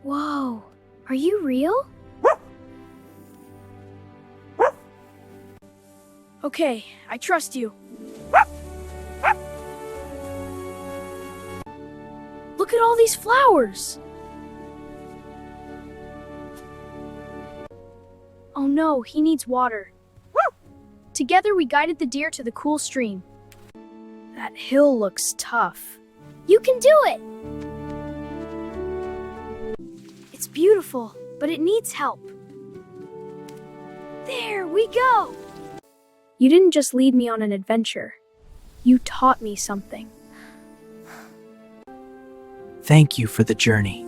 Whoa, are you real? Okay, I trust you. Look at all these flowers! Oh no, he needs water. Together we guided the deer to the cool stream. That hill looks tough. You can do it! It's beautiful, but it needs help. There we go! You didn't just lead me on an adventure. You taught me something. Thank you for the journey.